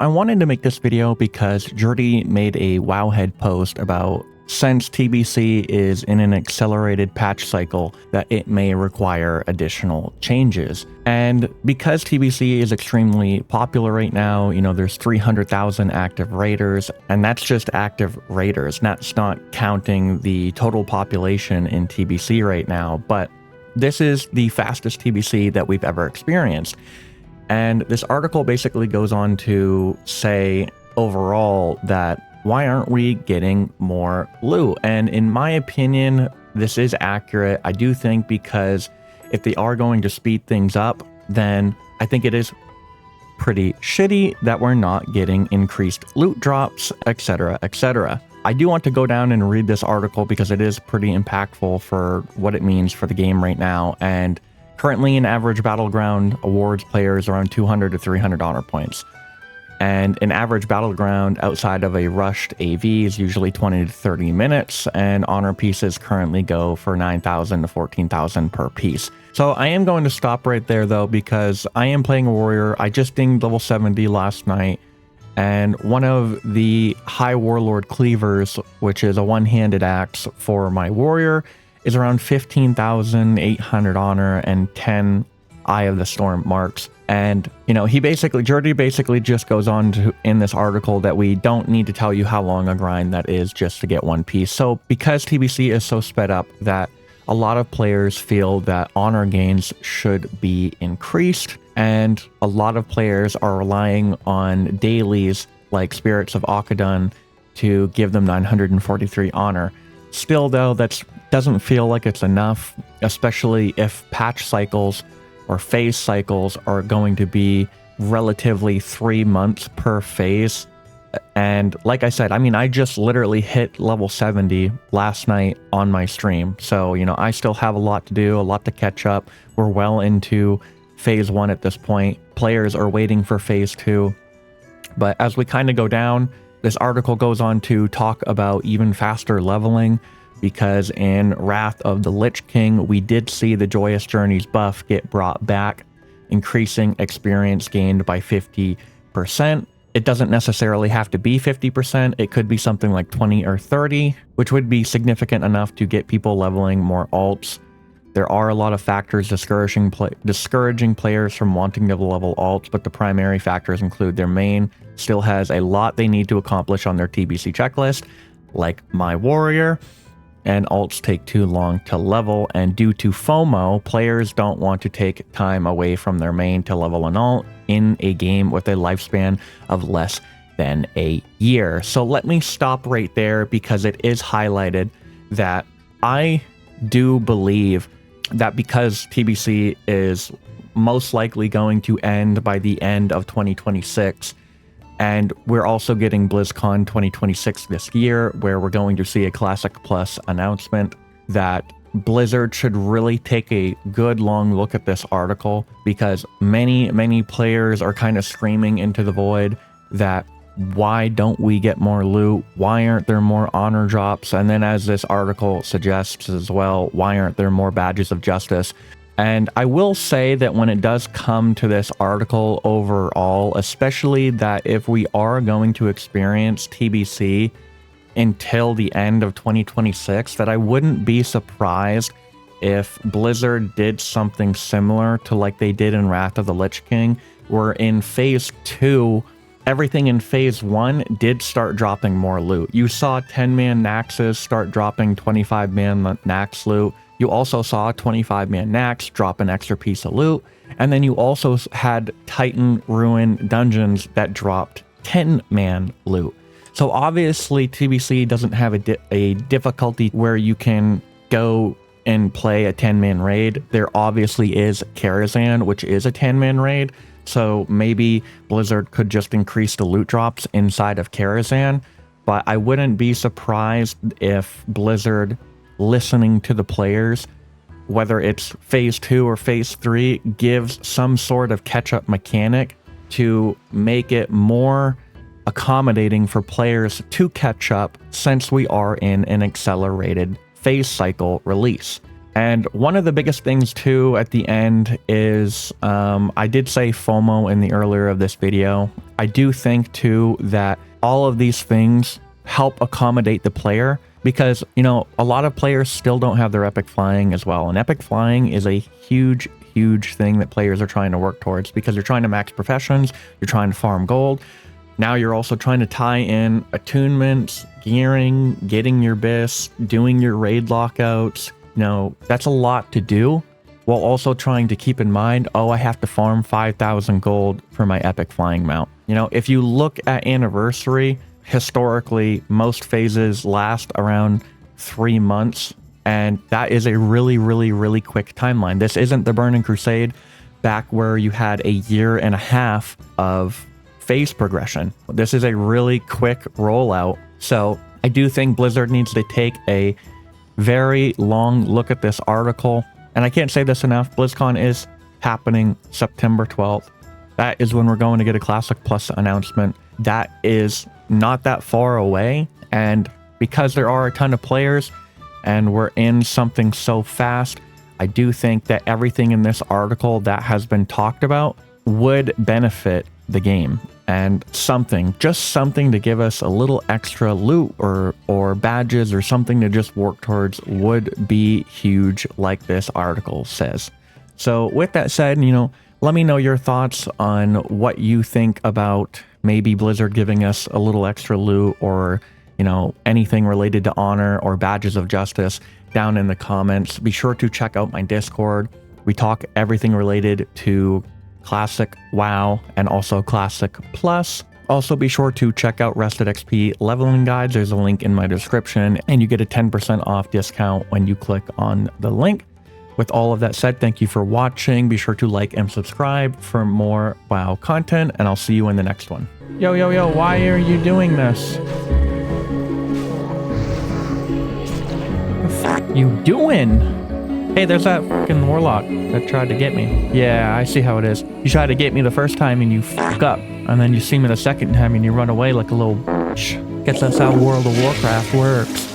I wanted to make this video because Jordy made a Wowhead post about since TBC is in an accelerated patch cycle that it may require additional changes. And because TBC is extremely popular right now, you know, there's 300,000 active raiders, and that's just active raiders. That's not counting the total population in TBC right now, but this is the fastest TBC that we've ever experienced. And this article basically goes on to say overall that why aren't we getting more loot? And in my opinion, this is accurate. I do think because if they are going to speed things up, then I think it is pretty shitty that we're not getting increased loot drops, etc., etc. I do want to go down and read this article because it is pretty impactful for what it means for the game right now. And currently, an average Battleground awards players around 200 to 300 honor points. And an average Battleground outside of a rushed AV is usually 20 to 30 minutes, and honor pieces currently go for 9,000 to 14,000 per piece. So I am going to stop right there though, because I am playing a warrior. I just dinged level 70 last night, and one of the High Warlord cleavers, which is a one-handed axe for my warrior, is around 15,800 honor and 10 Eye of the Storm marks. And, you know, Jordy basically just goes on to, in this article, that we don't need to tell you how long a grind that is just to get one piece. So because TBC is so sped up that a lot of players feel that honor gains should be increased, and a lot of players are relying on dailies like Spirits of Akadun to give them 943 honor. Still though, that doesn't feel like it's enough, especially if patch cycles or phase cycles are going to be relatively 3 months per phase. And like I said, I mean, I just literally hit level 70 last night on my stream. So, you know, I still have a lot to do, a lot to catch up. We're well into phase 1 at this point. Players are waiting for phase 2. But as we kind of go down, this article goes on to talk about even faster leveling, because in Wrath of the Lich King, we did see the Joyous Journeys buff get brought back, increasing experience gained by 50%. It doesn't necessarily have to be 50%. It could be something like 20 or 30, which would be significant enough to get people leveling more alts. There are a lot of factors discouraging players from wanting to level alts, but the primary factors include their main still has a lot they need to accomplish on their TBC checklist, like my warrior, and alts take too long to level, and due to FOMO, players don't want to take time away from their main to level an alt in a game with a lifespan of less than a year. So let me stop right there, because it is highlighted that I do believe that because TBC is most likely going to end by the end of 2026, and we're also getting BlizzCon 2026 this year, where we're going to see a Classic Plus announcement, that Blizzard should really take a good long look at this article, because many players are kind of screaming into the void that why don't we get more loot? Why aren't there more honor drops? And then, as this article suggests as well, why aren't there more badges of justice? And I will say that when it does come to this article overall, especially that if we are going to experience TBC until the end of 2026, that I wouldn't be surprised if Blizzard did something similar to like they did in Wrath of the Lich King, where in phase 2, everything in phase 1 did start dropping more loot. You saw 10-man Naxxes start dropping 25-man Naxx loot. You also saw 25-man Naxx drop an extra piece of loot. And then you also had Titan Ruin dungeons that dropped 10-man loot. So obviously TBC doesn't have a difficulty where you can go and play a 10-man raid. There obviously is Karazhan, which is a 10-man raid. So maybe Blizzard could just increase the loot drops inside of Karazhan. But I wouldn't be surprised if Blizzard, listening to the players, whether it's phase 2 or phase 3, gives some sort of catch-up mechanic to make it more accommodating for players to catch up, since we are in an accelerated phase cycle release. And one of the biggest things too at the end is, I did say FOMO in the earlier of this video. I do think too that all of these things help accommodate the player, because, you know, a lot of players still don't have their epic flying as well. And epic flying is a huge thing that players are trying to work towards, because you're trying to max professions, you're trying to farm gold. Now you're also trying to tie in attunements, gearing, getting your BIS, doing your raid lockouts. You know, that's a lot to do, while also trying to keep in mind, oh, I have to farm 5,000 gold for my epic flying mount. You know, if you look at Anniversary, historically, most phases last around 3 months, and that is a really quick timeline. This isn't the Burning Crusade back where you had a year and a half of phase progression. This is a really quick rollout. So I do think Blizzard needs to take a very long look at this article. And I can't say this enough, BlizzCon is happening September 12th. That is when we're going to get a Classic Plus announcement. That is not that far away. And because there are a ton of players and we're in something so fast, I do think that everything in this article that has been talked about would benefit the game. And something, just something to give us a little extra loot or badges or something to just work towards would be huge, like this article says. So with that said, you know, let me know your thoughts on what you think about maybe Blizzard giving us a little extra loot, or, you know, anything related to honor or badges of justice down in the comments. Be sure to check out my Discord. We talk everything related to Classic WoW and also Classic Plus. Also be sure to check out Rested XP leveling guides. There's a link in my description, and you get a 10% off discount when you click on the link. With all of that said, thank you for watching. Be sure to like and subscribe for more WoW content, and I'll see you in the next one. Yo, why are you doing this? What the fuck you doing? Hey, there's that fucking warlock that tried to get me. Yeah, I see how it is. You tried to get me the first time and you fuck up. And then you see me the second time and you run away like a little bitch. Guess that's how World of Warcraft works.